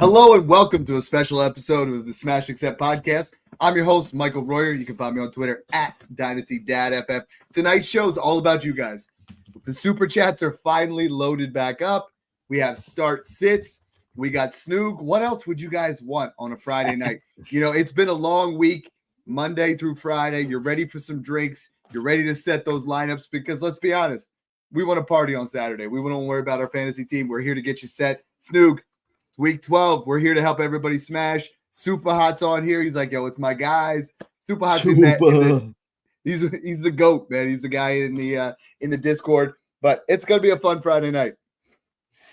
Hello and welcome to a special episode of the Smash Accept podcast. I'm your host, Michael Royer. You can find me on Twitter at DynastyDadFF. Tonight's show is all about you guys. The Super Chats are finally loaded back up. We have start sits. We got Snoog. What else would you guys want on a Friday night? You know, it's been a long week, Monday through Friday. You're ready for some drinks. You're ready to set those lineups because let's be honest, we want to party on Saturday. We don't worry about our fantasy team. We're here to get you set. Snoog, week 12. We're here to help everybody smash. Super Hot's on here. He's like, yo, it's my guys. Super Hot's in that. He's the GOAT, man. He's the guy in the Discord. But it's gonna be a fun Friday night.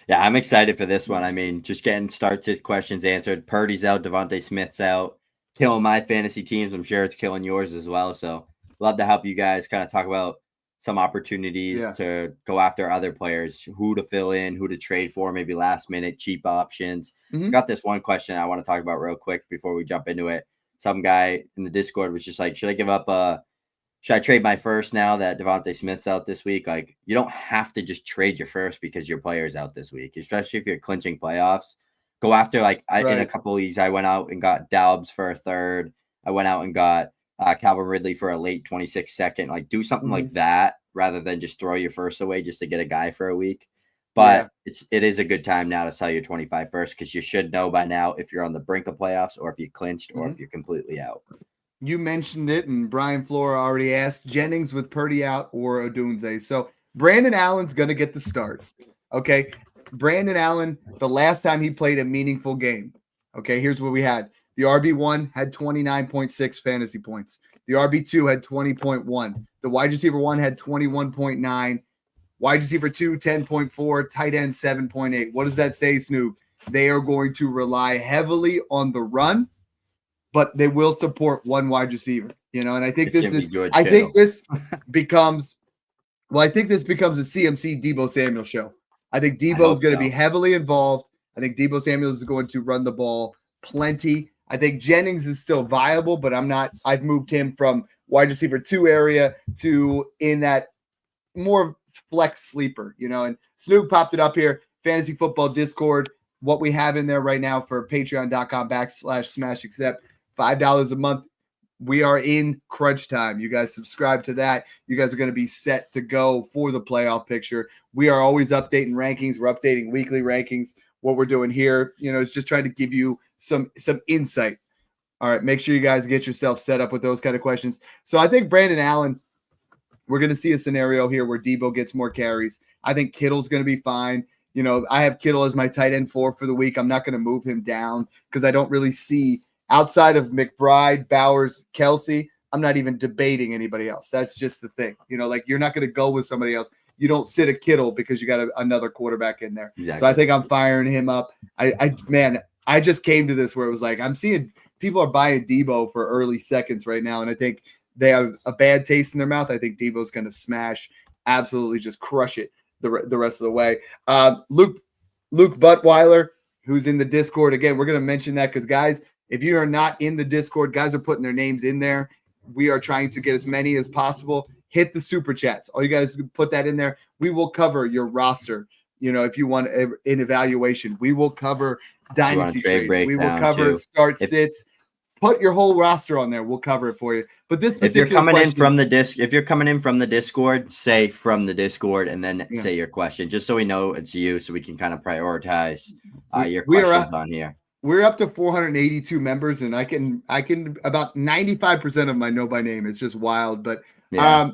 Yeah, I'm excited for this one. I mean, just getting starts at questions answered. Purdy's out, Devontae Smith's out, killing my fantasy teams. I'm sure it's killing yours as well. So love to help you guys kind of talk about some opportunities to go after other players, who to fill in, who to trade for, maybe last minute cheap options. Got this one question I want to talk about real quick before we jump into it. Some guy in the Discord was just like, should I trade my first now that Devontae Smith's out this week? Like, you don't have to just trade your first because your player's out this week, especially if you're clinching playoffs. Go after, in a couple leagues, I went out and got Dalbs for a third. I went out and got Calvin Ridley for a late 26 second. Like, do something like that rather than just throw your first away just to get a guy for a week. But it is a good time now to sell your 25 first because you should know by now if you're on the brink of playoffs or if you clinched or if you're completely out. You mentioned it, and Brian Flora already asked Jennings with Purdy out or Odunze. So Brandon Allen's going to get the start. Okay. Brandon Allen, the last time he played a meaningful game. Okay. Here's what we had. The RB1 had 29.6 fantasy points. The RB2 had 20.1. The wide receiver 1 had 21.9. Wide receiver 2, 10.4. Tight end, 7.8. What does that say, Snoop? They are going to rely heavily on the run, but they will support one wide receiver, and I think this becomes a CMC Deebo Samuel show. I think Deebo is going to be heavily involved. I think Deebo Samuel is going to run the ball plenty. I think Jennings is still viable, but I've moved him from wide receiver 2 area to in that more flex sleeper, and Snoop popped it up here. Fantasy football Discord. What we have in there right now for patreon.com/Smash Accept. $5 a month. We are in crunch time. You guys subscribe to that. You guys are going to be set to go for the playoff picture. We are always updating rankings. We're updating weekly rankings. What we're doing here, is just trying to give you some insight. All right, make sure you guys get yourself set up with those kind of questions. So I think Brandon Allen, we're going to see a scenario here where Deebo gets more carries. I think Kittle's going to be fine. I have Kittle as my tight end 4 for the week. I'm not going to move him down because I don't really see – outside of McBride, Bowers, Kelsey, I'm not even debating anybody else. That's just the thing. You're not going to go with somebody else. You don't sit a Kittle because you got another quarterback in there. Exactly. So I think I'm firing him up. I just came to this where it was like I'm seeing people are buying Deebo for early seconds right now, and I think they have a bad taste in their mouth. I think Deebo's going to smash, absolutely just crush it the rest of the way. Luke Buttweiler, who's in the Discord. Again, we're going to mention that because, guys, if you are not in the Discord, guys are putting their names in there. We are trying to get as many as possible. Hit the Super Chats. All you guys put that in there. We will cover your roster. If you want an evaluation, we will cover dynasty trades. We will cover sits. Put your whole roster on there. We'll cover it for you. But this if you're coming in from the Discord, say from the Discord and then say your question, just so we know it's you, so we can kind of prioritize your questions on here. We're up to 482 members, and I can about 95% of them I know by name. It's just wild. But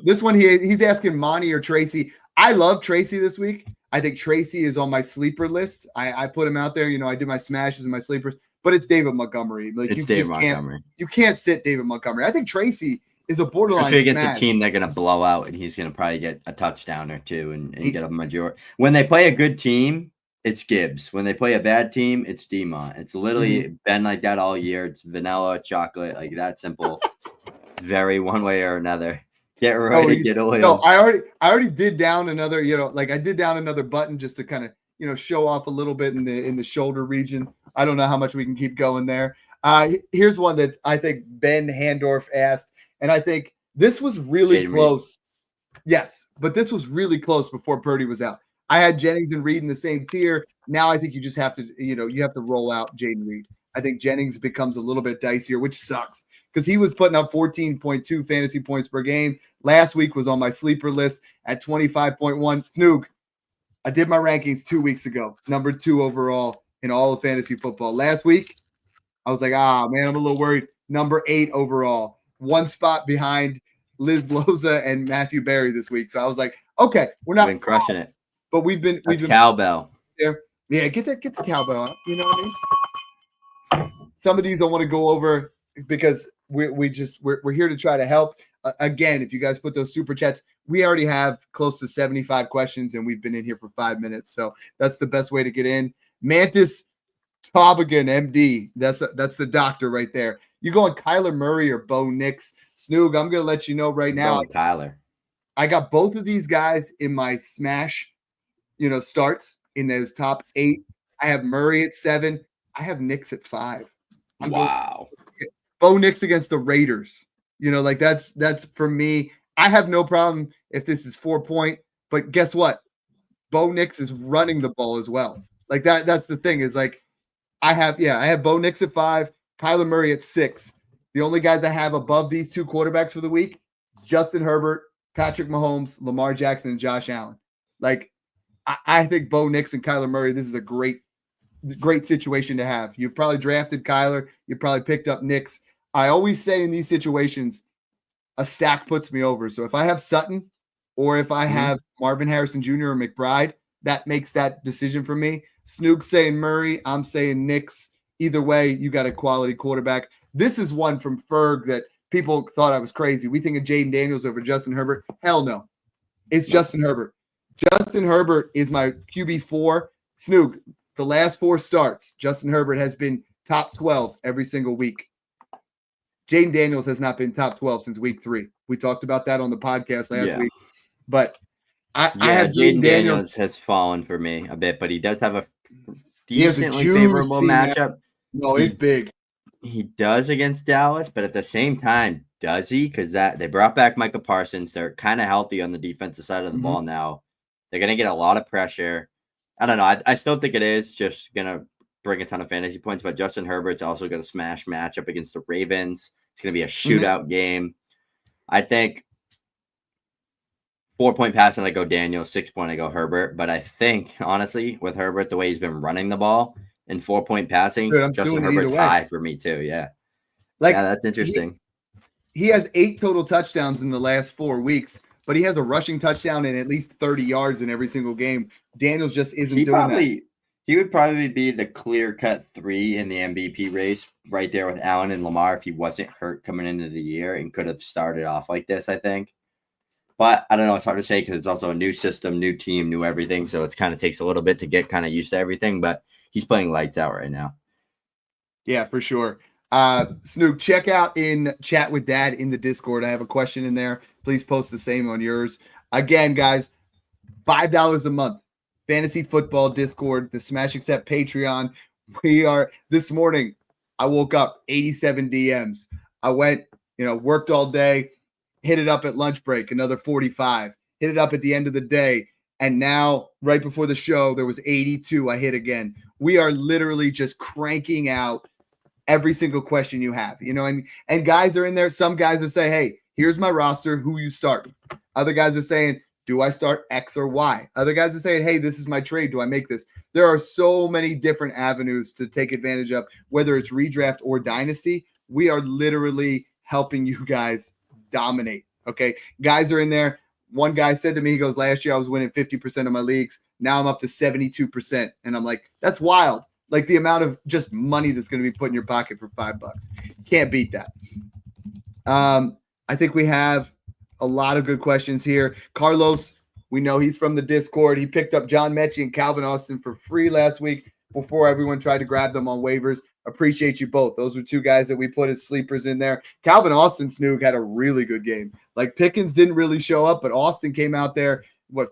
this one he's asking Monty or Tracy. I love Tracy this week. I think Tracy is on my sleeper list. I put him out there. I do my smashes and my sleepers, but it's David Montgomery. You can't sit David Montgomery. I think Tracy is a borderline smash. Against a team they're going to blow out, and he's going to probably get a touchdown or two and get a majority. When they play a good team, it's Gibbs. When they play a bad team, it's Demont. It's literally been like that all year. It's vanilla, chocolate, like that simple. Very one way or another. Get ready, get oil. No, I already did down another, I did down another button just to kind of, show off a little bit in the shoulder region. I don't know how much we can keep going there. Here's one that I think Ben Handorf asked, and I think this was really close. Yes, but this was really close before Purdy was out. I had Jennings and Reed in the same tier. Now I think you just have to, you have to roll out Jaden Reed. I think Jennings becomes a little bit dicier, which sucks because he was putting up 14.2 fantasy points per game. Last week was on my sleeper list at 25.1. Snoog, I did my rankings 2 weeks ago, number 2 overall in all of fantasy football. Last week, I was like, man, I'm a little worried. Number 8 overall, 1 spot behind Liz Loza and Matthew Berry this week. So I was like, okay, we're not been crushing it, but we've been cowbell. Yeah, get the cowbell out. You know what I mean? Some of these I want to go over because we're here to try to help. Again, if you guys put those super chats, we already have close to 75 questions and we've been in here for 5 minutes. So that's the best way to get in. Mantis Toboggan, MD. That's the doctor right there. You going Kyler Murray or Bo Nix? Snoog, I'm going to let you know right now. Kyler. I got both of these guys in my smash, starts in those top 8. I have Murray at 7. I have Nix at 5. Wow. Bo Nix against the Raiders. That's for me. I have no problem if this is 4-point, but guess what? Bo Nix is running the ball as well. Like that's the thing is like I have Bo Nix at 5, Kyler Murray at 6. The only guys I have above these 2 quarterbacks for the week, Justin Herbert, Patrick Mahomes, Lamar Jackson, and Josh Allen. Like I think Bo Nix and Kyler Murray, this is a great situation to have. You probably drafted Kyler. You probably picked up Nix. I always say in these situations, a stack puts me over. So if I have Sutton or if I have Marvin Harrison Jr. or McBride, that makes that decision for me. Snoog's saying Murray. I'm saying Nix. Either way, you got a quality quarterback. This is one from Ferg that people thought I was crazy. We think of Jaden Daniels over Justin Herbert. Hell no. It's Justin Herbert. Justin Herbert is my QB4. Snoog, the last 4 starts, Justin Herbert has been top 12 every single week. Jaden Daniels has not been top 12 since week 3. We talked about that on the podcast last week. But I have Jaden Daniels has fallen for me a bit, but he does have a decently favorable matchup. No, it's big. He does against Dallas, but at the same time, does he? Because they brought back Micah Parsons. They're kind of healthy on the defensive side of the ball now. They're going to get a lot of pressure. I don't know. I still think it is just going to bring a ton of fantasy points, but Justin Herbert's also going to smash matchup against the Ravens. It's going to be a shootout game. I think 4-point passing, I go Daniel. 6-point, I go Herbert. But I think, honestly, with Herbert, the way he's been running the ball and 4-point passing, Justin Herbert's high for me too. Yeah. That's interesting. He has 8 total touchdowns in the last 4 weeks, but he has a rushing touchdown and at least 30 yards in every single game. Daniels just isn't doing that. He would probably be the clear-cut 3 in the MVP race right there with Allen and Lamar if he wasn't hurt coming into the year and could have started off like this, I think. But I don't know. It's hard to say because it's also a new system, new team, new everything. So it kind of takes a little bit to get kind of used to everything. But he's playing lights out right now. Yeah, for sure. Snoog, check out in Chat with Dad in the Discord. I have a question in there. Please post the same on yours. Again, guys, $5 a month. Fantasy Football Discord, the Smash Accept Patreon. This morning, I woke up 87 DMs. I went, worked all day, hit it up at lunch break, another 45, hit it up at the end of the day. And now, right before the show, there was 82. I hit again. We are literally just cranking out every single question you have, and guys are in there. Some guys are saying, hey, here's my roster, who you start. Other guys are saying, do I start X or Y? Other guys are saying, hey, this is my trade. Do I make this? There are so many different avenues to take advantage of, whether it's redraft or dynasty. We are literally helping you guys dominate. Okay. Guys are in there. One guy said to me, he goes, last year I was winning 50% of my leagues. Now I'm up to 72%. And I'm like, that's wild. Like the amount of just money that's going to be put in your pocket for $5. Can't beat that. I think we have a lot of good questions here. Carlos, we know he's from the Discord. He picked up John Mechie and Calvin Austin for free last week before everyone tried to grab them on waivers. Appreciate you both. Those were 2 guys that we put as sleepers in there. Calvin Austin, Snoog, had a really good game. Like Pickens didn't really show up, but Austin came out there,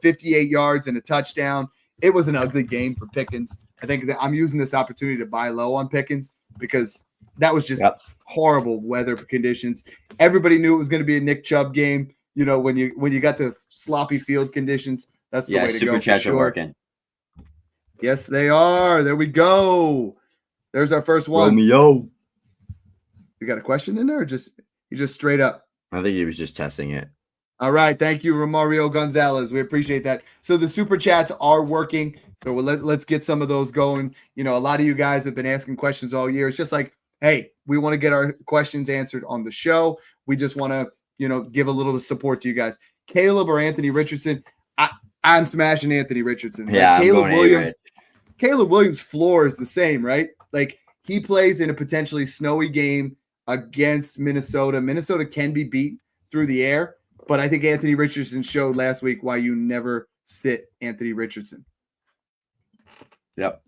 58 yards and a touchdown. It was an ugly game for Pickens. I think that I'm using this opportunity to buy low on Pickens because that was just horrible weather conditions. Everybody knew it was going to be a Nick Chubb game. When you got the sloppy field conditions, that's the way to go. SUPERCHATS are working. Yes, they are. There we go. There's our first one. Romeo. You got a question in there, or you just straight up? I think he was just testing it. All right. Thank you, Romario Gonzalez. We appreciate that. So the super chats are working. So let's get some of those going. You know, a lot of you guys have been asking questions all year. It's just like, hey, we want to get our questions answered on the show. We just want to, you know, give a little support to you guys. Caleb or Anthony Richardson? I'm smashing Anthony Richardson. Yeah, like Caleb Williams. Caleb Williams' floor is the same, right? Like he plays in a potentially snowy game against Minnesota. Minnesota can be beat through the air, but I think Anthony Richardson showed last week why you never sit Anthony Richardson. Yep.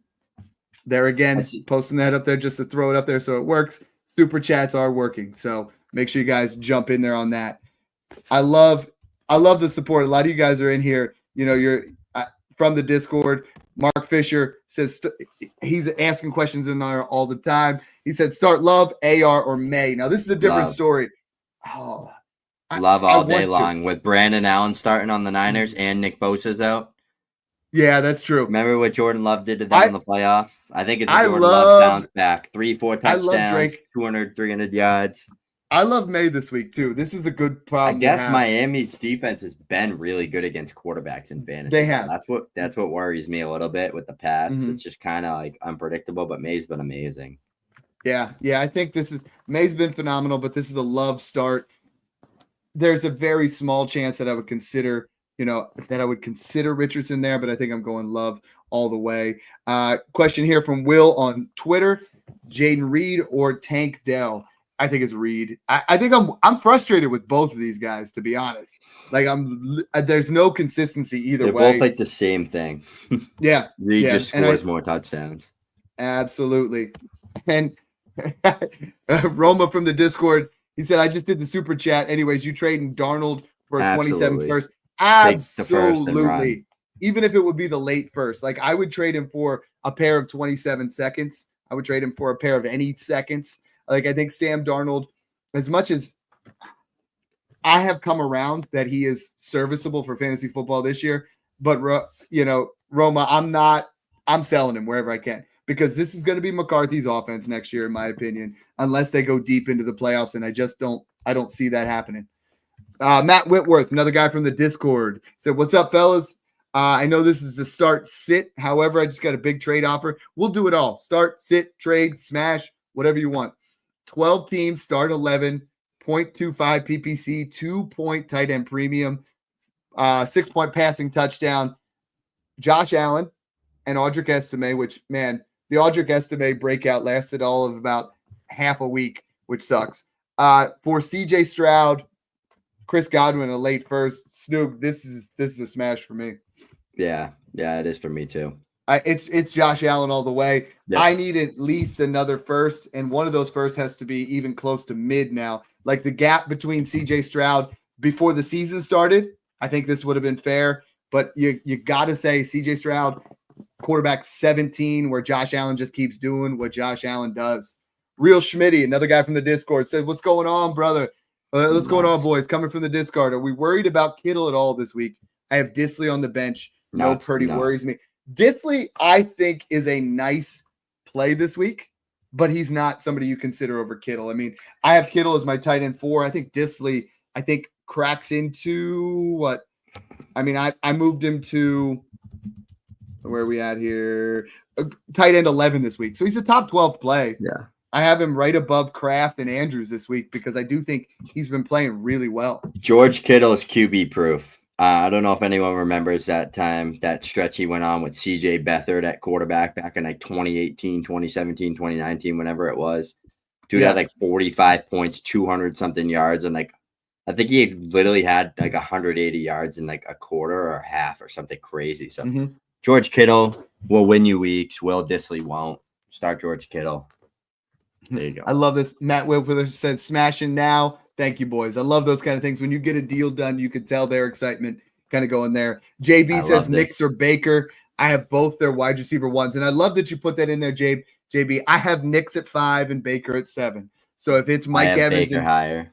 There again, posting that up there just to throw it up there so it works. Super chats are working, so make sure you guys jump in there on that. I love the support. A lot of you guys are in here. You know, you're from the Discord. Mark Fisher says he's asking questions in there all the time. He said, start Love, AR, or May. Now, this is a different story. Oh, Love all day long with Brandon Allen starting on the Niners and Nick Bosa's out. Yeah, that's true. Remember what Jordan Love did to them in the playoffs? I think it's a Jordan Love bounce back. 3-4 touchdowns, 200, 300 yards. I love May this week, too. This is a good problem. I guess Miami's defense has been really good against quarterbacks in fantasy. They have. That's what worries me a little bit with the Pats. It's just kind of like unpredictable, but May's been amazing. Yeah. I think May's been phenomenal, but this is a Love start. There's a very small chance that I would consider Richardson there, but I think I'm going Love all the way. Question here from Will on Twitter: Jaden Reed or Tank Dell? I think it's Reed. I think I'm frustrated with both of these guys, to be honest. Like there's no consistency either way. They're both like the same thing. Yeah. Reed just scores more touchdowns. Absolutely. And Roma from the Discord, he said, I just did the super chat. Anyways, you trading Darnold for a 27 first? Absolutely. Even if it would be the late first. Like I would trade him for a pair of 27 seconds. I would trade him for a pair of any seconds. Like I think Sam Darnold, as much as I have come around that he is serviceable for fantasy football this year, but Roma, I'm selling him wherever I can because this is going to be McCarthy's offense next year, in my opinion, unless they go deep into the playoffs. And I don't see that happening. Matt Whitworth, another guy from the Discord, said, what's up, fellas? I know this is the start sit. However, I just got a big trade offer. We'll do it all. Start, sit, trade, smash, whatever you want. 12 teams, start 11, 0.25 PPC, 2-point tight end premium, 6-point passing touchdown. Josh Allen and Audric Estime, which, man, the Audric Estime breakout lasted all of about half a week, which sucks. For CJ Stroud, Chris Godwin, a late first. Snoop, this is a smash for me. Yeah, it is for me too. It's Josh Allen all the way. Yep. I need at least another first, and one of those firsts has to be even close to mid now. Like the gap between CJ Stroud before the season started, I think this would have been fair. But you got to say CJ Stroud, quarterback 17, where Josh Allen just keeps doing what Josh Allen does. Real Schmitty, another guy from the Discord, said, what's going on, brother? What's going on, boys? Coming from the Discord. Are we worried about Kittle at all this week? I have Disley on the bench. No Purdy worries me. Disley, I think, is a nice play this week, but he's not somebody you consider over Kittle. I mean, I have Kittle as my tight end 4. I think Disley, cracks into what? I mean, I moved him to where are we at here? Tight end 11 this week. So he's a top 12 play. Yeah. I have him right above Kraft and Andrews this week because I do think he's been playing really well. George Kittle is QB proof. I don't know if anyone remembers that stretch he went on with CJ Beathard at quarterback back in like 2018, 2017, 2019, whenever it was. Dude had like 45 points, 200 something yards. And like, I think he literally had like 180 yards in like a quarter or a half or something crazy. So George Kittle will win you weeks. Will Disley won't. Start George Kittle. There you go. I love this. Matt Wilpler said, smashing now. Thank you, boys. I love those kind of things. When you get a deal done, you could tell their excitement kind of going there. JB says Knicks or Baker. I have both their wide receiver ones. And I love that you put that in there, JB. I have Knicks at 5 and Baker at 7. So if it's Mike Evans Baker higher.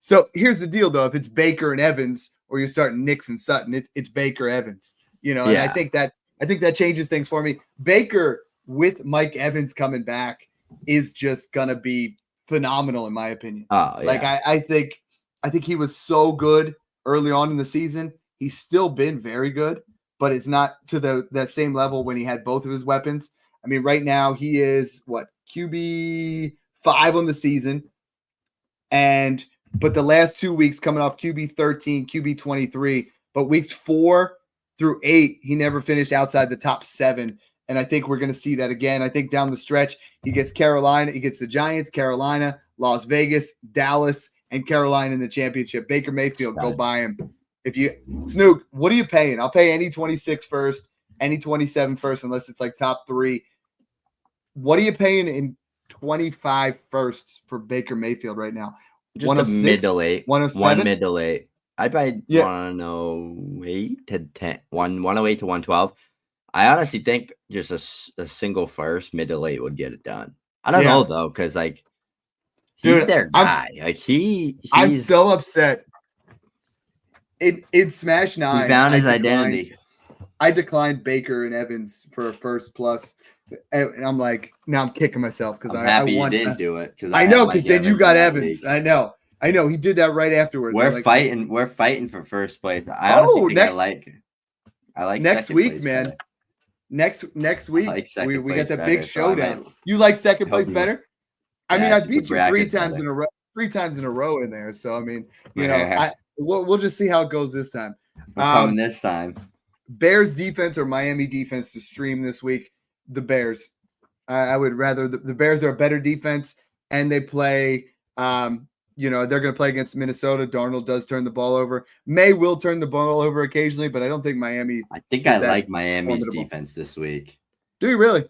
So here's the deal, though. If it's Baker and Evans or you're starting Knicks and Sutton, it's Baker Evans. And I think that I think that changes things for me. Baker with Mike Evans coming back is just gonna be phenomenal in my opinion. Oh, yeah. Like I think he was so good early on in the season. He's still been very good, but it's not to that same level when he had both of his weapons. I mean, right now he is what, QB 5 on the season, but the last 2 weeks coming off QB 13, QB 23, but weeks 4 through 8, he never finished outside the top 7. And I think we're going to see that again. I think down the stretch, he gets Carolina, he gets the Giants, Carolina, Las Vegas, Dallas, and Carolina in the championship. Baker Mayfield, go buy him. If you Snook, what are you paying? I'll pay any 26 first, any 27 first, unless it's like top 3. What are you paying in 25 firsts for Baker Mayfield right now? Just a mid to late. 107? One mid to late. I'd buy 108 to 10, 108 to 112. I honestly think just a single first, mid to late would get it done. I don't know though, because like he's their guy. I'm so upset. In Smash 9, he found his identity. I declined Baker and Evans for a first plus, and I'm like, now I'm kicking myself because I'm happy you didn't do it. Because I know, because then you got Evans. I know. He did that right afterwards. We're fighting. We're fighting for first place. I honestly think I like next week, man. Better. Next week, we got that big showdown. So you like second place better? I mean, I beat you 3 times better. in a row. 3 times in a row in there. So I mean, we'll just see how it goes this time. We're coming this time. Bears defense or Miami defense to stream this week? The Bears. I would rather the Bears are a better defense, and they play. They're going to play against Minnesota. Darnold does turn the ball over. May will turn the ball over occasionally, but I don't think Miami. I think I like Miami's defense this week. Do you really?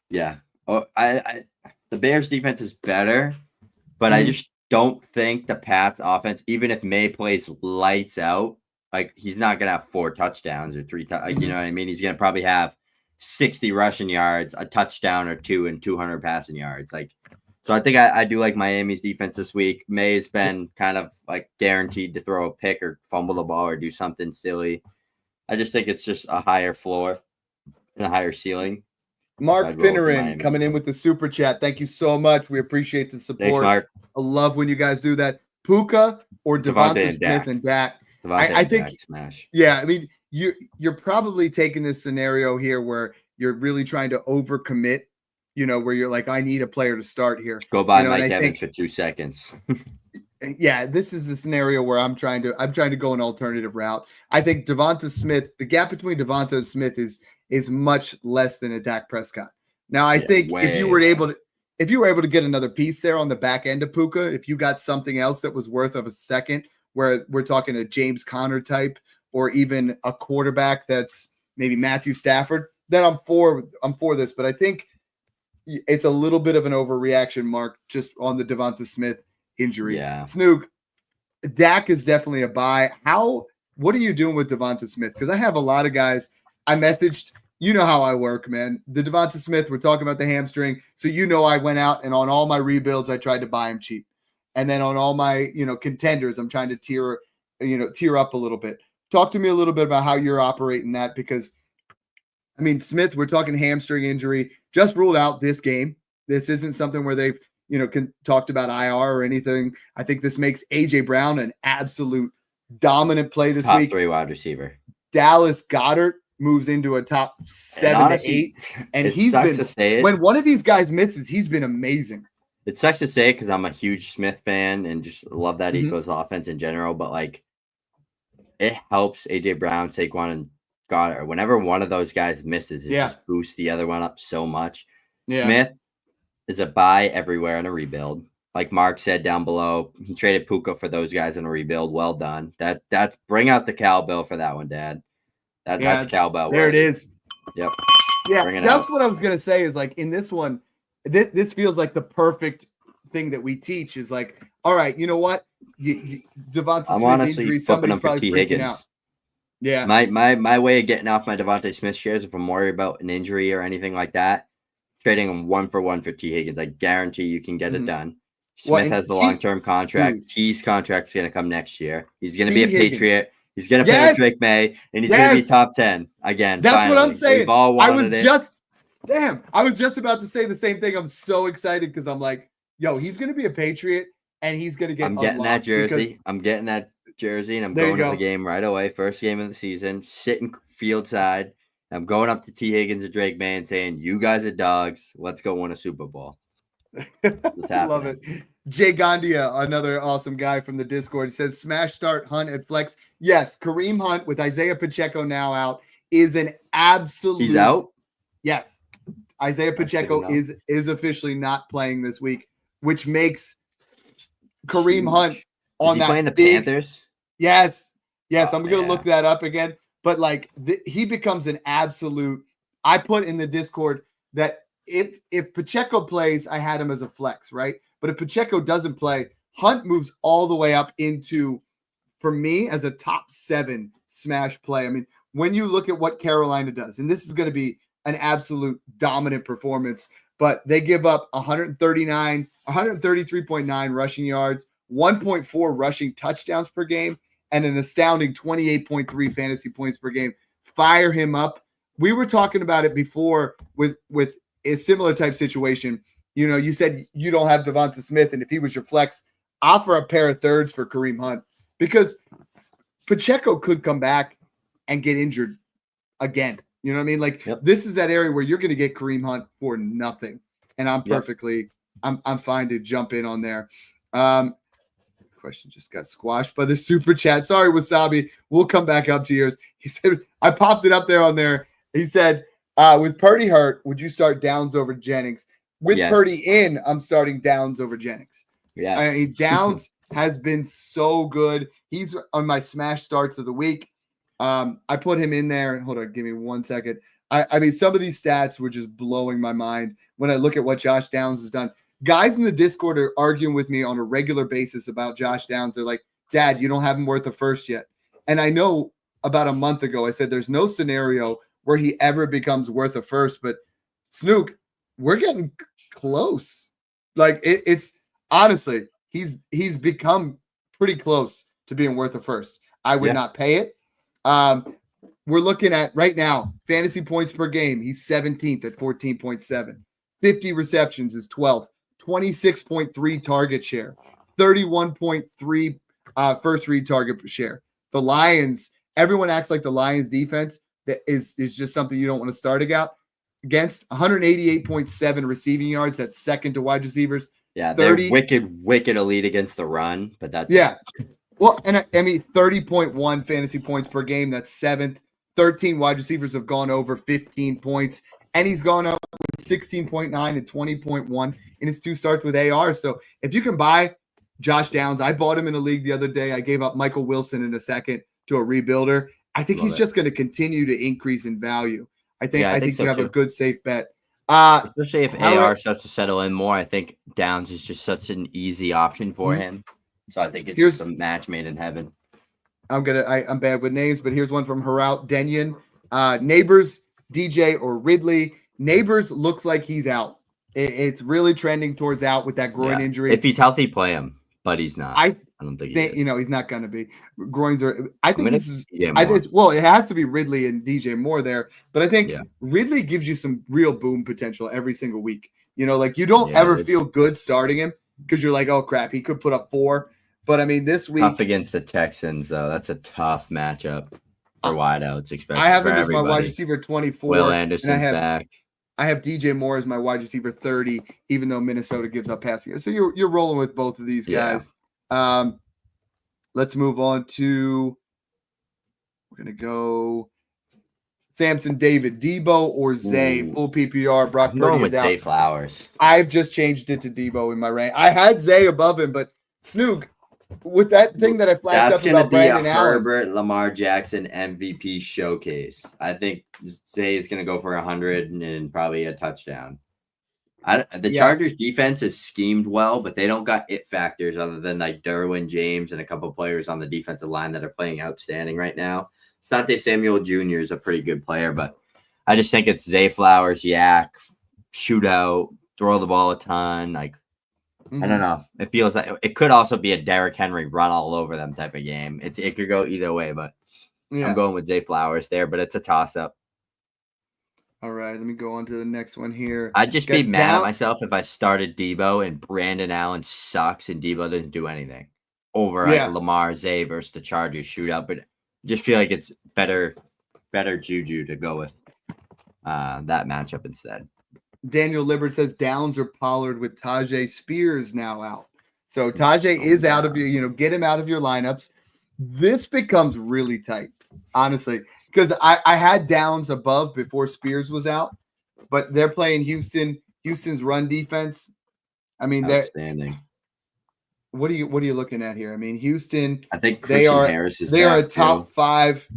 Yeah. Oh, the Bears defense is better, but I just don't think the Pats offense, even if May plays lights out, like he's not going to have 4 touchdowns or 3. You know what I mean? He's going to probably have 60 rushing yards, a touchdown or 2, and 200 passing yards. So I think I do like Miami's defense this week. May's been kind of like guaranteed to throw a pick or fumble the ball or do something silly. I just think it's just a higher floor and a higher ceiling. Mark Finneran coming in with the super chat. Thank you so much. We appreciate the support. Thanks, Mark. I love when you guys do that. Puka or Devonta Smith and Dak. I think Dak smash. Yeah, I mean you're probably taking this scenario here where you're really trying to overcommit. Where you're like, I need a player to start here. Go buy Mike Evans for 2 seconds. Yeah, this is a scenario where I'm trying to go an alternative route. I think Devonta Smith, the gap between Devonta and Smith is much less than a Dak Prescott. Now, I think if you were able to get another piece there on the back end of Puka, if you got something else that was worth of a second, where we're talking a James Conner type or even a quarterback that's maybe Matthew Stafford, then I'm for this. But I think it's a little bit of an overreaction, Mark, just on the Devonta Smith injury. Yeah. Snoog, Dak is definitely a buy. What are you doing with Devonta Smith? Because I have a lot of guys. I messaged, you know how I work, man. The Devonta Smith, we're talking about the hamstring. So I went out and on all my rebuilds, I tried to buy him cheap. And then on all my, contenders, I'm trying to tier up a little bit. Talk to me a little bit about how you're operating that, because I mean, Smith, we're talking hamstring injury, just ruled out this game. This isn't something where they've, talked about IR or anything. I think this makes A.J. Brown an absolute dominant play this week. Top 3 wide receiver. Dallas Goedert moves into a top 7 to 8. And he's been, when one of these guys misses, he's been amazing. It sucks to say because I'm a huge Smith fan and just love that Eagles offense in general. But like, it helps A.J. Brown, Saquon, and Goddard. Whenever one of those guys misses, it just boosts the other one up so much. Yeah. Smith is a buy everywhere in a rebuild. Like Mark said down below, he traded Puka for those guys in a rebuild. Well done. That's bring out the cowbell for that one, Dad. That's cowbell. There it is. Yep. Yeah, that's what I was gonna say. Is like in this one, this feels like the perfect thing that we teach. Is like, all right, you know what? Devonta Smith injury, somebody's probably freaking out. Yeah. My way of getting off my Devonta Smith shares, if I'm worried about an injury or anything like that, trading him 1-for-1 for T. Higgins. I guarantee you can get it done. Smith has the long-term contract. T's contract is going to come next year. He's going to be a Patriot. He's going to play with Drake May, and he's going to be top 10 again. That's finally. what I'm saying. We've all wanted it. I was just about to say the same thing. I'm so excited because I'm like, yo, he's going to be a Patriot, and he's going to get. I'm getting that jersey. And I'm going to the game right away. First game of the season, sitting field side. I'm going up to T. Higgins and Drake May and saying, "You guys are dogs. Let's go win a Super Bowl." Love it. Jay Gandia, another awesome guy from the Discord, says smash start Hunt at flex. Yes, Kareem Hunt with Isaiah Pacheco now out is an absolute. He's out. Yes, Isaiah Pacheco is officially not playing this week, which makes Kareem Hunt on that playing the Panthers. Yes. I'm gonna look that up again. But like he becomes an absolute. I put in the Discord that if Pacheco plays, I had him as a flex, right? But if Pacheco doesn't play, Hunt moves all the way up into, for me, as a top 7 smash play. I mean, when you look at what Carolina does, and this is going to be an absolute dominant performance, but they give up 133.9 rushing yards, 1.4 rushing touchdowns per game, and an astounding 28.3 fantasy points per game. Fire him up. We were talking about it before with a similar type situation. You know, you said you don't have Devonta Smith, and if he was your flex, offer a pair of thirds for Kareem Hunt because Pacheco could come back and get injured again. You know what I mean? Like This is that area where you're going to get Kareem Hunt for nothing, and I'm perfectly, I'm fine to jump in on there. Question just got squashed by the super chat. Sorry, Wasabi. We'll come back up to yours. He said I popped it up there on there. He said, with Purdy hurt, would you start Downs over Jennings? With Purdy in, I'm starting Downs over Jennings. Yeah, I mean, Downs has been so good. He's on my smash starts of the week. I put him in there. Hold on, give me 1 second. I mean, some of these stats were just blowing my mind when I look at what Josh Downs has done. Guys in the Discord are arguing with me on a regular basis about Josh Downs. They're like, Dad, you don't have him worth a first yet. And I know about a month ago, I said there's no scenario where he ever becomes worth a first. But Snook, we're getting close. Like it's honestly, he's become pretty close to being worth a first. I would not pay it. We're looking at right now, fantasy points per game. He's 17th at 14.7. 50 receptions is 12th. 26.3 target share, 31.3 first read target share. The Lions, everyone acts like the Lions defense that is just something you don't want to start against. 188.7 receiving yards. That's second to wide receivers. Yeah, they're wicked elite against the run, but that's Well, and I mean 30.1 fantasy points per game. That's 7th. 13 wide receivers have gone over 15 points, and he's gone up with 16.9 and 20.1 in his 2 starts with AR. So if you can buy Josh Downs, I bought him in a league the other day. I gave up Michael Wilson in a second to a rebuilder. I think he's just going to continue to increase in value. I think so you have a good safe bet. Especially if AR starts to settle in more, I think Downs is just such an easy option for him. So I think it's just a match made in heaven. I'm bad with names, but here's one from Harout Denyon. Neighbors, DJ or Ridley. Neighbors looks like he's out. It's really trending towards out with that groin injury. If he's healthy, play him, but he's not. I don't think he is. He's not going to be. Groins are. I think this is. It has to be Ridley and DJ Moore there, but I think Ridley gives you some real boom potential every single week. You know, like you don't ever feel good starting him because you're like, oh crap, he could put up 4. But I mean, this week tough against the Texans, though. That's a tough matchup for wideouts, especially. I have him as my wide receiver 24. Will Anderson's back. I have DJ Moore as my wide receiver 30, even though Minnesota gives up passing. So you're rolling with both of these guys. Let's move on to. We're gonna go Samson, David, Debo, or Zay. Full PPR. Brock Purdy is out. Zay Flowers. I've just changed it to Debo in my rank. I had Zay above him, but Snook, with that thing that I flashed up about Brandon Allen. That's going to be a Herbert, Lamar Jackson MVP showcase. I think Zay is going to go for 100 and probably a touchdown. The Chargers defense is schemed well, but they don't got it factors other than like Derwin James and a couple of players on the defensive line that are playing outstanding right now. Asante Samuel Jr. is a pretty good player, but I just think it's Zay Flowers, shootout, throw the ball a ton. Like I don't know. It feels like it could also be a Derrick Henry run all over them type of game. It could go either way, but I'm going with Zay Flowers there, but it's a toss up. All right, let me go on to the next one here. I'd just be mad at myself if I started Debo and Brandon Allen sucks and Debo doesn't do anything over like Lamar Zay versus the Chargers shootout. But I just feel like it's better juju to go with that matchup instead. Daniel Libbert says Downs or Pollard with Tajay Spears now out. So Tajay is out of your, get him out of your lineups. This becomes really tight, honestly, because I had Downs above before Spears was out, but they're playing Houston. Houston's run defense. I mean, they're outstanding. What are you looking at here? I mean, Houston. I think Harris is they are a top five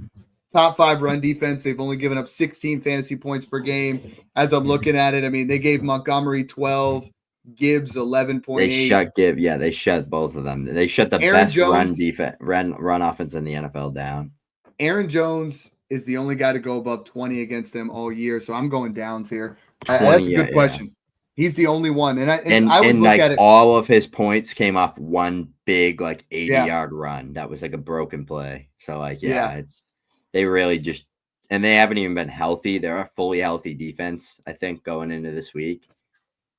run defense. They've only given up 16 fantasy points per game. As I'm looking at it, I mean, they gave Montgomery 12, Gibbs 11.8. They shut Gibbs. Yeah, they shut both of them. They shut the best run defense, run offense in the NFL down. Aaron Jones is the only guy to go above 20 against them all year. So I'm going Downs here. That's a good question. He's the only one. And I would look at it. All of his points came off one big, 80-yard run. That was like a broken play. So, they really just, and they haven't even been healthy. They're a fully healthy defense, I think, going into this week.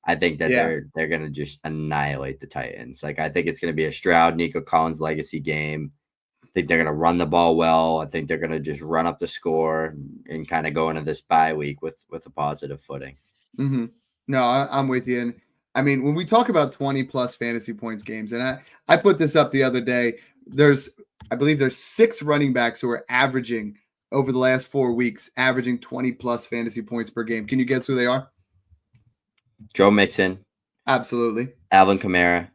I think that they're going to just annihilate the Titans. I think it's going to be a Stroud, Nico Collins legacy game. I think they're going to run the ball well. I think they're going to just run up the score and kind of go into this bye week with a positive footing. Mm-hmm. No, I'm with you. And I mean, when we talk about 20-plus fantasy points games, and I put this up the other day, I believe there's 6 running backs who are averaging over the last 4 weeks, averaging 20-plus fantasy points per game. Can you guess who they are? Joe Mixon. Absolutely. Alvin Kamara.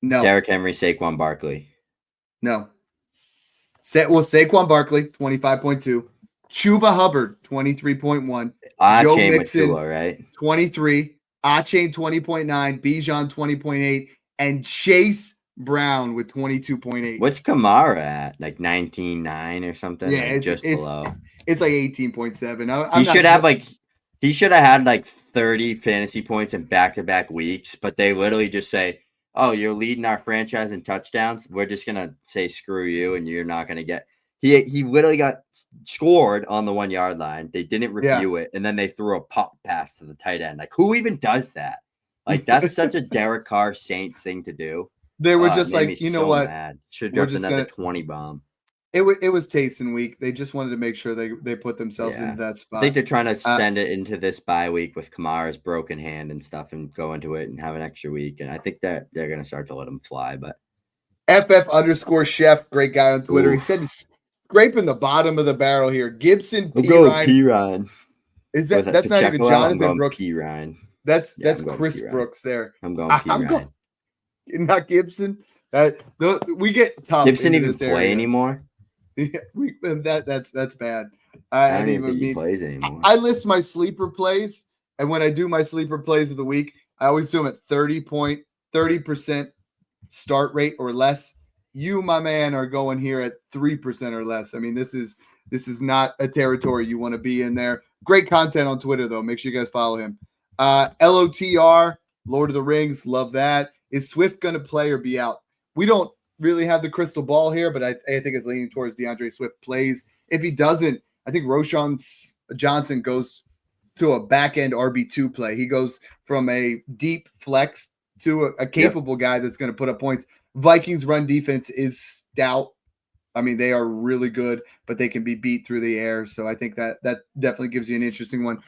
No. Derrick Henry, Saquon Barkley. No. Saquon Barkley, 25.2. Chuba Hubbard, 23.1. Joe Mixon, right? 23. Achane, 20.9. Bijan, 20.8. And Chase Brown with 22.8. What's Kamara at? 19.9 or something? Yeah, it's just below. It's 18.7. He should have had 30 fantasy points in back-to-back weeks, but they literally just say, "Oh, you're leading our franchise in touchdowns. We're just gonna say screw you, and you're not gonna get." He literally got scored on the 1 yard line. They didn't review it, and then they threw a pop pass to the tight end. Who even does that? That's such a Derek Carr Saints thing to do. They were just you know what? Should have dropped another 20 bomb. It was Taysom week. They just wanted to make sure they put themselves into that spot. I think they're trying to send it into this bye week with Kamara's broken hand and stuff and go into it and have an extra week. And I think that they're going to start to let him fly. But FF_chef, great guy on Twitter. He said he's scraping the bottom of the barrel here. Gibson, P. Ryan. Is that's not even Jonathan Brooks? P. Ryan. That's Chris Brooks there. I'm going P. Ryan. Not Gibson. We get tough. Gibson even play anymore? Yeah, that's bad. I don't even think he plays anymore. I list my sleeper plays, and when I do my sleeper plays of the week, I always do them at 30% start rate or less. You, my man, are going here at 3% or less. I mean, this is not a territory you want to be in there. Great content on Twitter, though. Make sure you guys follow him. LOTR, Lord of the Rings, love that. Is Swift going to play or be out? We don't really have the crystal ball here, but I think it's leaning towards DeAndre Swift plays. If he doesn't, I think Roshan Johnson goes to a back-end RB2 play. He goes from a deep flex to a capable guy that's going to put up points. Vikings run defense is stout. I mean, they are really good, but they can be beat through the air. So I think that definitely gives you an interesting one.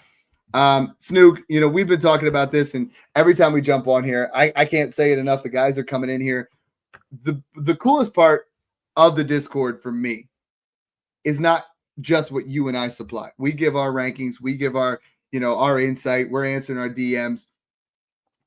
Snook, we've been talking about this, and every time we jump on here, I can't say it enough. The guys are coming in here. The coolest part of the Discord for me is not just what you and I supply. We give our rankings, we give our insight, we're answering our DMs,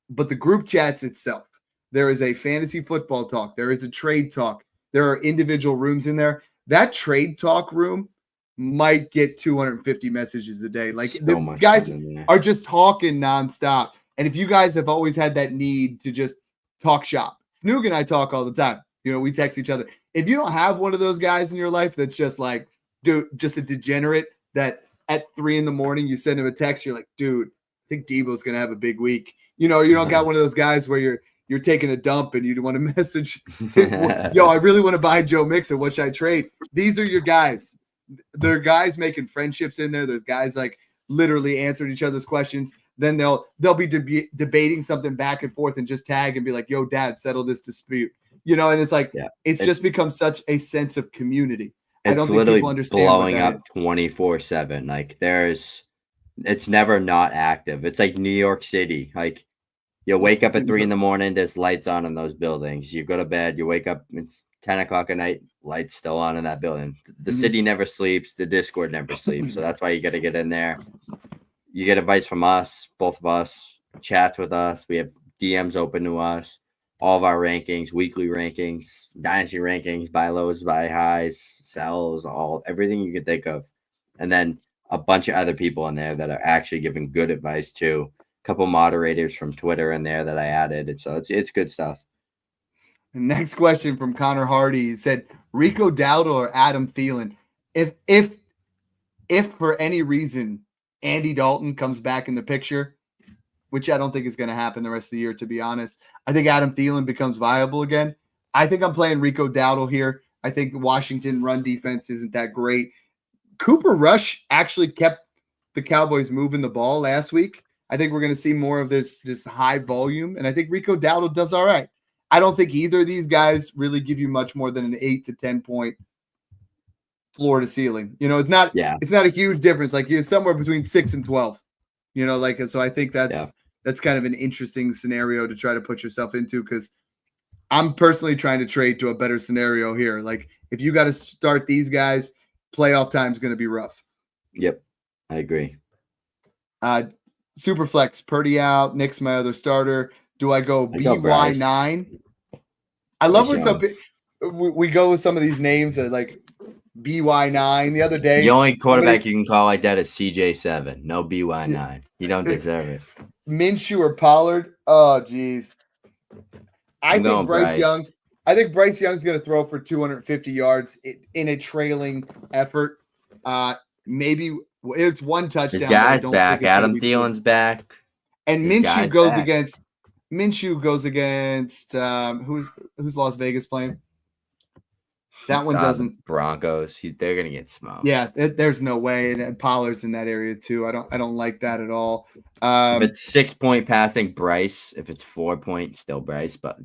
but the group chats itself, there is a fantasy football talk, there is a trade talk, there are individual rooms in there. That trade talk room might get 250 messages a day. The guys are just talking nonstop. And if you guys have always had that need to just talk shop, Snoog and I talk all the time. We text each other. If you don't have one of those guys in your life that's just just a degenerate that at 3 a.m. you send him a text, you're like, dude, I think Debo's going to have a big week. You know, you don't got one of those guys where you're taking a dump and you want to message, yo, I really want to buy Joe Mixon. What should I trade? These are your guys. There are guys making friendships in there. There's guys like literally answering each other's questions. Then they'll be debating something back and forth and just tag and be like, yo, dad, settle this dispute. You know, and it's like, it's just become such a sense of community. I don't think people understand blowing up 24/7. Like it's never not active. It's like New York City. Like you wake up at 3 a.m. There's lights on in those buildings. You go to bed, you wake up, it's 10 o'clock at night, lights still on in that building. The city never sleeps. The Discord never sleeps. So that's why you got to get in there. You get advice from us, both of us, chats with us. We have DMs open to us. All of our rankings, weekly rankings, dynasty rankings, buy lows, buy highs, sells, everything you can think of. And then a bunch of other people in there that are actually giving good advice too. A couple moderators from Twitter in there that I added. So it's good stuff. Next question from Connor Hardy. He said, Rico Dowdle or Adam Thielen? If for any reason Andy Dalton comes back in the picture, which I don't think is going to happen the rest of the year, to be honest, I think Adam Thielen becomes viable again. I think I'm playing Rico Dowdle here. I think the Washington run defense isn't that great. Cooper Rush actually kept the Cowboys moving the ball last week. I think we're going to see more of this high volume, and I think Rico Dowdle does all right. I don't think either of these guys really give you much more than an 8 to 10 point floor to ceiling. You know, it's not a huge difference. Like you're somewhere between 6 and 12. You know, like, so I think that's kind of an interesting scenario to try to put yourself into, because I'm personally trying to trade to a better scenario here. Like if you got to start these guys, playoff time is going to be rough. Yep, I agree. Superflex, Purdy out. Nick's my other starter. Do I go BY9? I love when we go with some of these names that like BY9 the other day. The only quarterback you can call like that is CJ7. No BY9. You don't deserve it. Minshew or Pollard? Oh, geez. I think Bryce Young's going to throw for 250 yards in a trailing effort. Maybe it's one touchdown. His guy's back. Adam Thielen's back. And Minshew goes against who's Las Vegas playing? That one doesn't. Broncos. They're gonna get smoked. Yeah, there's no way. And Pollard's in that area too. I don't like that at all. If it's 6-point passing, Bryce. If it's 4-point, still Bryce. But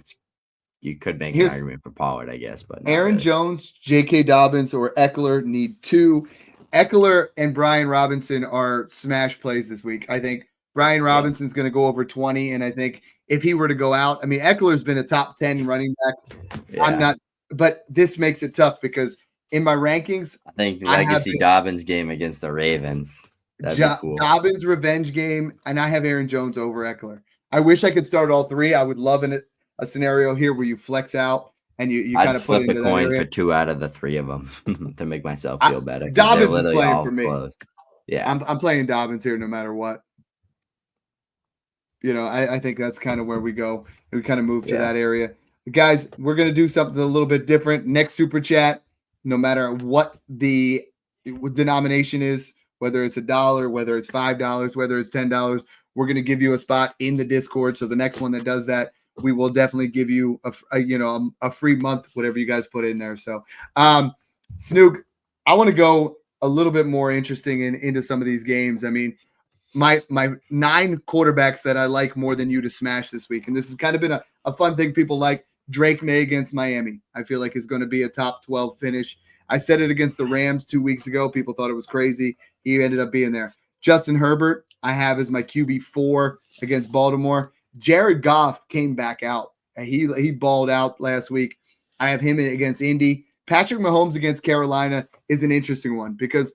you could make an argument for Pollard, I guess. But Aaron Jones, J.K. Dobbins, or Eckler need 2. Eckler and Brian Robinson are smash plays this week. I think Brian Robinson's going to go over 20, and I think if he were to go out, I mean, Eckler's been a top 10 running back. Yeah. I'm not. But this makes it tough because in my rankings, I think legacy Dobbins game against the Ravens. That'd be cool. Dobbins revenge game, and I have Aaron Jones over Eckler. I wish I could start all 3. I would love a scenario here where you flex out and you kind of flip the coin for 2 out of the 3 of them to make myself feel better. Dobbins is playing for me. Close. Yeah, I'm playing Dobbins here no matter what. You know, I think that's kind of where we go. We kind of move to that area. Guys, we're going to do something a little bit different. Next Super Chat, no matter what the denomination is, whether it's $1, whether it's $5, whether it's $10, we're going to give you a spot in the Discord. So the next one that does that, we will definitely give you a free month, whatever you guys put in there. So, Snook, I want to go a little bit more interesting into some of these games. I mean, my 9 quarterbacks that I like more than you to smash this week, and this has kind of been a fun thing people like. Drake May against Miami, I feel like is going to be a top 12 finish. I said it against the Rams 2 weeks ago. People thought it was crazy. He ended up being there. Justin Herbert, I have as my QB4 against Baltimore. Jared Goff came back out. He balled out last week. I have him against Indy. Patrick Mahomes against Carolina is an interesting one because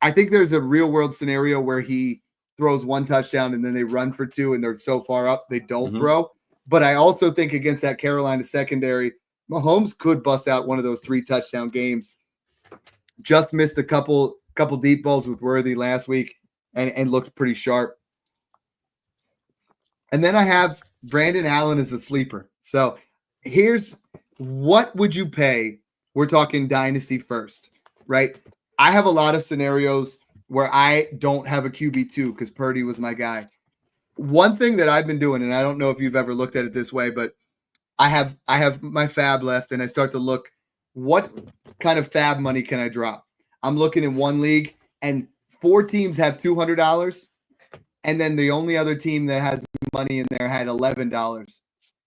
I think there's a real world scenario where he throws 1 touchdown and then they run for 2 and they're so far up they don't throw. But I also think against that Carolina secondary, Mahomes could bust out one of those 3 touchdown games. Just missed a couple deep balls with Worthy last week and looked pretty sharp. And then I have Brandon Allen as a sleeper. So here's what would you pay? We're talking dynasty first, right? I have a lot of scenarios where I don't have a QB2 because Purdy was my guy. one thing that I've been doing, and I don't know if you've ever looked at it this way, but I have my fab left, and I start to look what kind of fab money can I drop. I'm looking in one league, and 4 teams have $200, and then the only other team that has money in there had $11.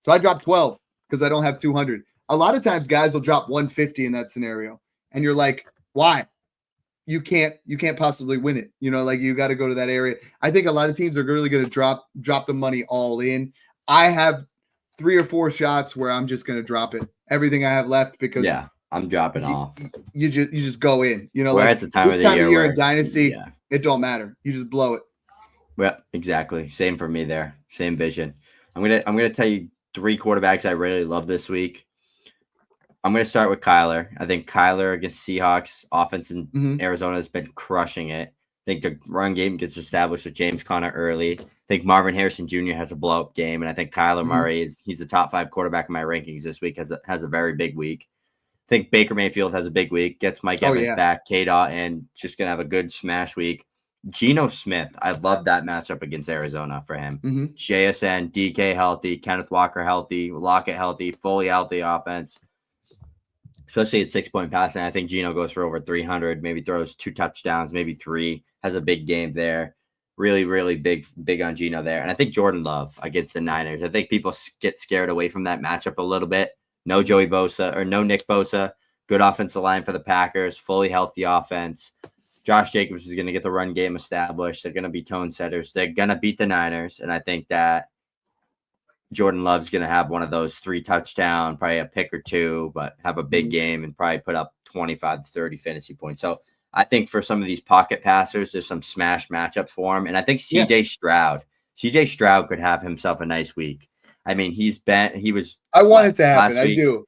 So I dropped 12 because I don't have 200. A lot of times, guys will drop 150 in that scenario, and you're like, why? You can't possibly win it. Like you got to go to that area. I think a lot of teams are really going to drop the money all in. I have 3 or 4 shots where I'm just going to drop it. Everything I have left because I'm dropping all. You just go in. We're like at the time this of the year in Dynasty, it don't matter. You just blow it. Well, exactly. Same for me there. Same vision. I'm gonna tell you 3 quarterbacks I really love this week. I'm going to start with Kyler. I think Kyler against Seahawks offense in Arizona has been crushing it. I think the run game gets established with James Conner early. I think Marvin Harrison Jr. has a blow-up game, and I think Kyler Murray he's a top 5 quarterback in my rankings this week. Has a very big week. I think Baker Mayfield has a big week. Gets Mike Evans back, K-Dot, and just going to have a good smash week. Geno Smith, I love that matchup against Arizona for him. JSN, DK healthy, Kenneth Walker healthy, Lockett healthy, fully healthy offense. Especially at 6-point passing. I think Geno goes for over 300, maybe throws 2 touchdowns, maybe 3, has a big game there. Really, really big on Geno there. And I think Jordan Love against the Niners. I think people get scared away from that matchup a little bit. No Joey Bosa or no Nick Bosa. Good offensive line for the Packers, fully healthy offense. Josh Jacobs is going to get the run game established. They're going to be tone setters. They're going to beat the Niners. And I think that Jordan Love's going to have one of those 3 touchdown, probably a pick or 2, but have a big game and probably put up 25 to 30 fantasy points. So I think for some of these pocket passers, there's some smash matchups for him. And I think CJ Stroud could have himself a nice week. I mean, I want it to happen. I do.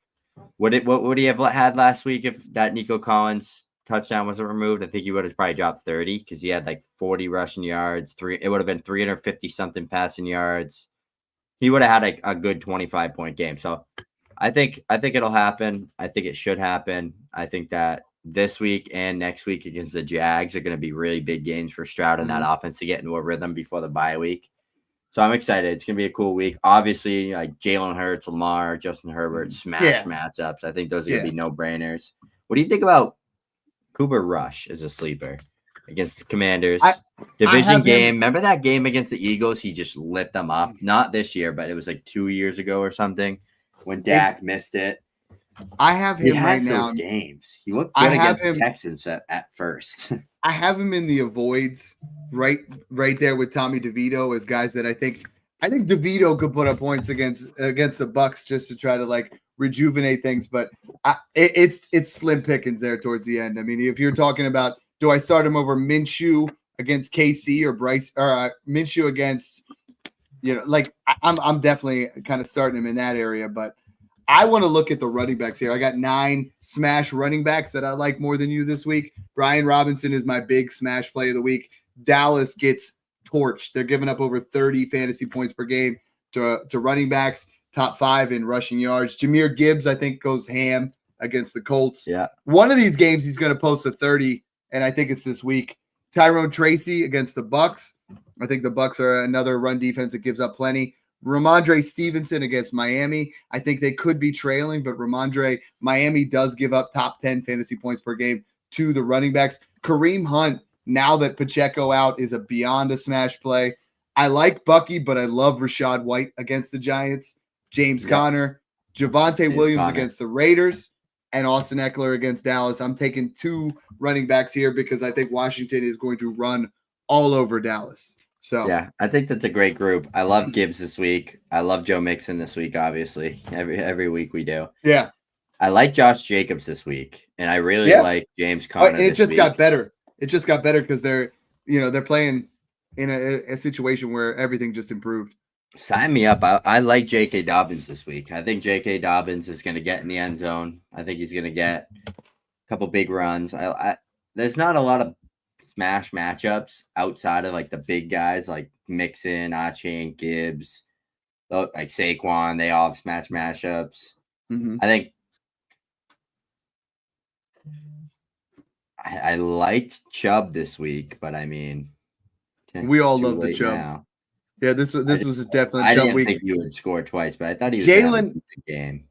What would he have had last week if that Nico Collins touchdown wasn't removed? I think he would have probably dropped 30 because he had like 40 rushing yards. It would have been 350 something passing yards. He would have had a good 25-point game. So I think it'll happen. I think it should happen. I think that this week and next week against the Jags are going to be really big games for Stroud and that offense to get into a rhythm before the bye week. So I'm excited. It's going to be a cool week. Obviously, like Jalen Hurts, Lamar, Justin Herbert, smash matchups. I think those are going to be no-brainers. What do you think about Cooper Rush as a sleeper against the Commanders? Division game. Remember that game against the Eagles? He just lit them up. Not this year, but it was like 2 years ago or something when Dak missed it. I have him right now. Those games. He looked good against the Texans at first. I have him in the avoids right there with Tommy DeVito as guys that I think DeVito could put up points against the Bucks just to try to like rejuvenate things, but it's slim pickings there towards the end. I mean, if you're talking about do I start him over Minshew against KC or Bryce or Minshew against I'm definitely kind of starting him in that area, but I want to look at the running backs here. I got 9 smash running backs that I like more than you this week. Brian Robinson is my big smash play of the week. Dallas gets torched. They're giving up over 30 fantasy points per game to running backs, top 5 in rushing yards. Jahmyr Gibbs, I think, goes ham against the Colts. Yeah. One of these games he's going to post a 30, and I think it's this week. Tyrone Tracy against the Bucks. I think the Bucks are another run defense that gives up plenty. Ramondre Stevenson against Miami. I think they could be trailing, but Miami does give up top 10 fantasy points per game to the running backs. Kareem Hunt, now that Pacheco out, is beyond a smash play. I like Bucky, but I love Rashad White against the Giants. James Conner, Javonte Williams against the Raiders, and Austin Eckler against Dallas. I'm taking 2 running backs here because I think Washington is going to run all over Dallas. So yeah, I think that's a great group. I love Gibbs this week. I love Joe Mixon this week, obviously. Every week we do. Yeah. I like Josh Jacobs this week, and I really like James Conner. It just got better. It just got better because they're playing in a situation where everything just improved. Sign me up. I like J.K. Dobbins this week. I think J.K. Dobbins is going to get in the end zone. I think he's going to get a couple big runs. There's not a lot of smash matchups outside of like the big guys like Mixon, Achane, Gibbs, like Saquon. They all have smash matchups. I think I liked Chubb this week, but I mean, we all love the Chubb. Now. Yeah, this was a definite I jump didn't week. think he would score twice, but I thought he was gonna have a good game.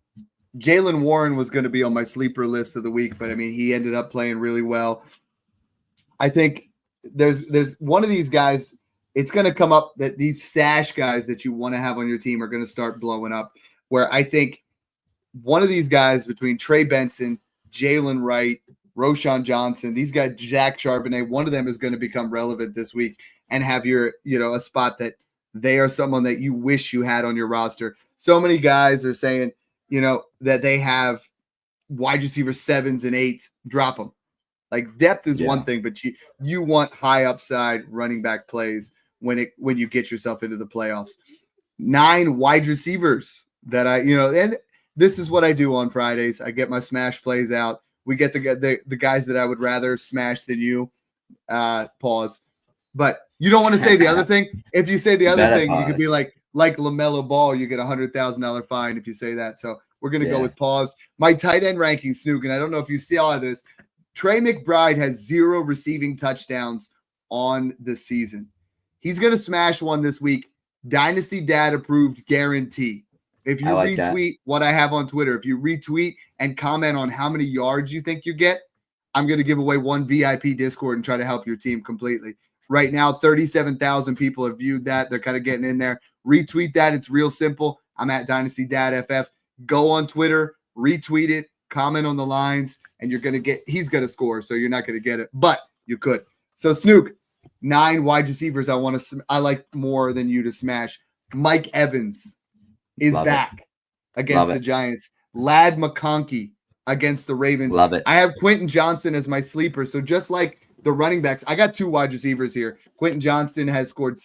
Jalen Warren was going to be on my sleeper list of the week, but I mean, he ended up playing really well. I think there's one of these guys. It's going to come up that these stash guys that you want to have on your team are going to start blowing up. Where I think one of these guys between Trey Benson, Jalen Wright, Roshan Johnson, these guys, Zach Charbonnet, one of them is going to become relevant this week and have a spot that they are someone that you wish you had on your roster. So many guys are saying, that they have wide receiver 7s and 8s, drop them. Like depth is one thing, but you want high upside running back plays when you get yourself into the playoffs. 9 wide receivers that and this is what I do on Fridays. I get my smash plays out. We get the guys that I would rather smash than you. Pause. But you don't want to say the other thing. If you say the other thing, you could be like LaMelo Ball. You get $100,000 fine if you say that. So we're gonna go with pause. My tight end ranking, Snook, and I don't know if you see all of this. Trey McBride has 0 receiving touchdowns on the season. He's gonna smash one this week. Dynasty Dad approved, guarantee. If you retweet what I have on Twitter, if you retweet and comment on how many yards you think you get, I'm going to give away 1 VIP Discord and try to help your team completely. Right now, 37,000 people have viewed that. They're kind of getting in there. Retweet that. It's real simple. I'm at Dynasty Dad FF. Go on Twitter, retweet it, comment on the lines, and he's going to score, so you're not going to get it, but you could. So Snook, 9 wide receivers I like more than you to smash. Mike Evans is back against the Giants. Ladd McConkey against the Ravens. Love it. I have Quentin Johnson as my sleeper. So just like the running backs, I got 2 wide receivers here. Quentin Johnson has scored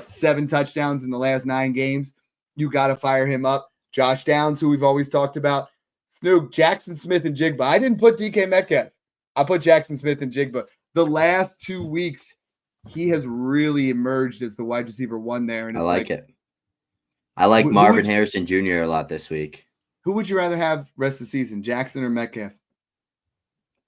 7 touchdowns in the last 9 games. You got to fire him up. Josh Downs, who we've always talked about. Snook, Jackson Smith, and Jigba. I didn't put DK Metcalf. I put Jackson Smith and Jigba. The last 2 weeks, he has really emerged as the wide receiver 1 there. And I like it. I like Marvin Harrison Jr. a lot this week. Who would you rather have rest of the season, Jackson or Metcalf?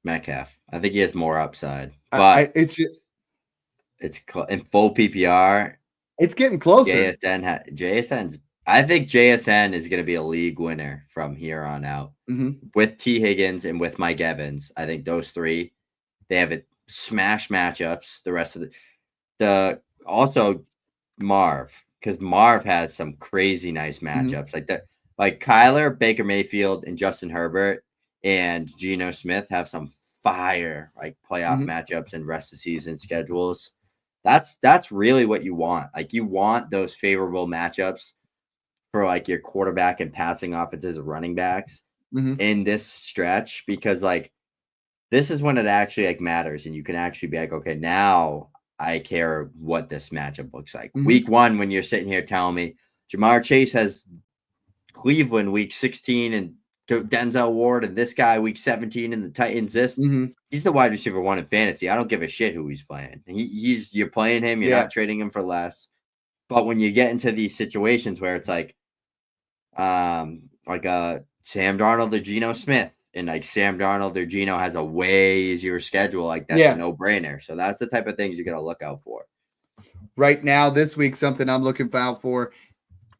Metcalf. I think he has more upside. But it's in full PPR. It's getting closer. JSN's. I think JSN is going to be a league winner from here on out. Mm-hmm. With T. Higgins and with Mike Evans. I think those 3, they have smash matchups. The rest of also Marv. Because Marv has some crazy nice matchups like Kyler, Baker Mayfield, and Justin Herbert and Geno Smith have some fire playoff matchups and rest of season schedules. That's really what you want. You want those favorable matchups for your quarterback and passing offenses and running backs in this stretch because this is when it actually matters and you can actually be okay, now I care what this matchup looks like. Week 1, when you're sitting here telling me Jamar Chase has Cleveland week 16 and Denzel Ward and this guy week 17 and the Titans he's the wide receiver 1 in fantasy. I don't give a shit who he's playing. You're playing him. You're not trading him for less. But when you get into these situations where it's Sam Darnold or Geno Smith, and Sam Darnold or Geno has a way easier schedule, that's a no-brainer. So that's the type of things you got to look out for. Right now, this week, something I'm looking out for.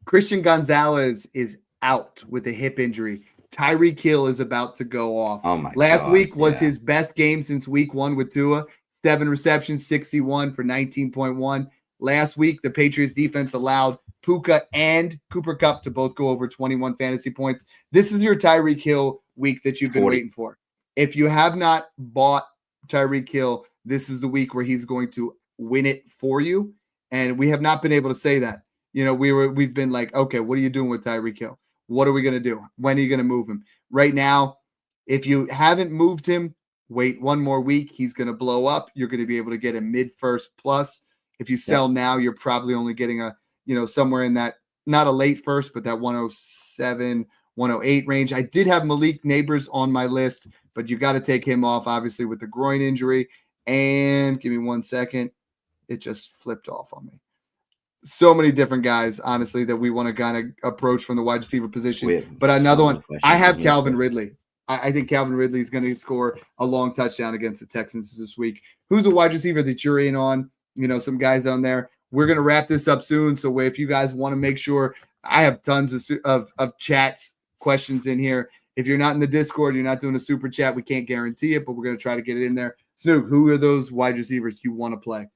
Christian Gonzalez is out with a hip injury. Tyreek Hill is about to go off. Oh my Last week was his best game since week 1 with Tua. 7 receptions, 61 for 19.1. Last week, the Patriots defense allowed Puka and Cooper Kupp to both go over 21 fantasy points. This is your Tyreek Hill week that you've been waiting for. If you have not bought Tyreek Hill, this is the week where he's going to win it for you. And we have not been able to say that. We've been okay, what are you doing with Tyreek Hill? What are we going to do? When are you going to move him? Right now, if you haven't moved him, wait 1 more week. He's going to blow up. You're going to be able to get a mid-first plus. If you sell now, you're probably only getting somewhere in that, not a late first, but that 107, 108 range. I did have Malik Neighbors on my list, but you got to take him off, obviously, with the groin injury. And give me 1 second. It just flipped off on me. So many different guys, honestly, that we want to kind of approach from the wide receiver position. But another one, I have Calvin Ridley. I think Calvin Ridley is going to score a long touchdown against the Texans this week. Who's a wide receiver that you're in on? Some guys down there. we're going to wrap this up soon. So if you guys want to make sure, I have tons of chats questions in here. If you're not in the Discord, you're not doing a super chat, we can't guarantee it, but we're going to try to get it in there. Snoop, who are those wide receivers you want to play?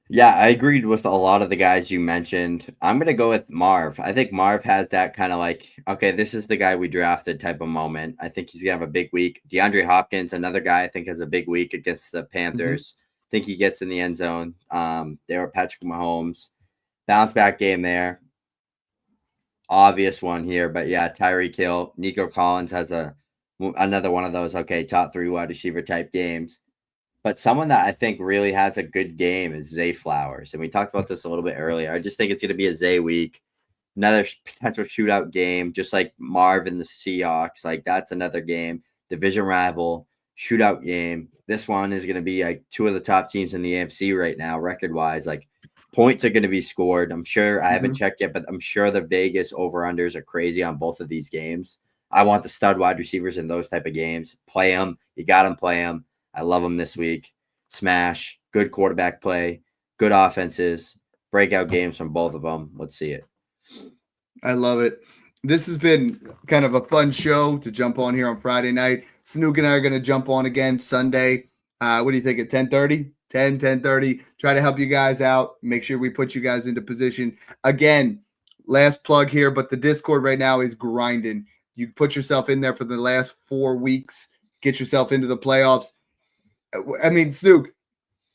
Yeah, I agreed with a lot of the guys you mentioned. I'm going to go with Marv. I think Marv has that kind of like, okay, this is the guy we drafted type of moment. I think he's going to have a big week. DeAndre Hopkins, another guy I think has a big week against the Panthers. I think he gets in the end zone. They were Patrick Mahomes. Bounce back game there. Obvious one here, but yeah, Tyreek Hill. Nico Collins has another one of those, okay, top 3 wide receiver type games. But someone that I think really has a good game is Zay Flowers. And we talked about this a little bit earlier. I just think it's going to be a Zay week. Another potential shootout game, just like Marv and the Seahawks. Like, that's another game. Division rival, shootout game. This one is going to be like 2 of the top teams in the AFC right now, record-wise. Like, points are going to be scored. I'm sure, I haven't checked yet, but I'm sure the Vegas over-unders are crazy on both of these games. I want the stud wide receivers in those type of games. Play them. You got them, play them. I love them this week. Smash, good quarterback play, good offenses, breakout games from both of them. Let's see it. I love it. This has been kind of a fun show to jump on here on Friday night. Snook and I are going to jump on again Sunday. What do you think at 10:30? 10:30. Try to help you guys out. Make sure we put you guys into position. Again, last plug here, but the Discord right now is grinding. You put yourself in there for the last 4 weeks. Get yourself into the playoffs. I mean, Snook,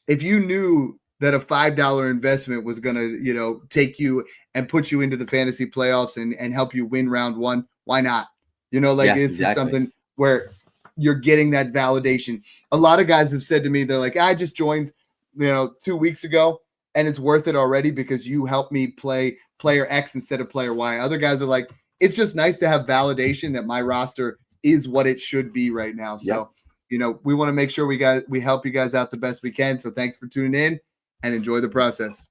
if you knew that a $5 investment was going to, take you and put you into the fantasy playoffs and help you win round 1, why not? This is something where you're getting that validation. A lot of guys have said to me, they're like, I just joined, 2 weeks ago, and it's worth it already because you helped me play player X instead of player Y. Other guys are like, it's just nice to have validation that my roster is what it should be right now. So, we want to make sure we help you guys out the best we can. So thanks for tuning in and enjoy the process.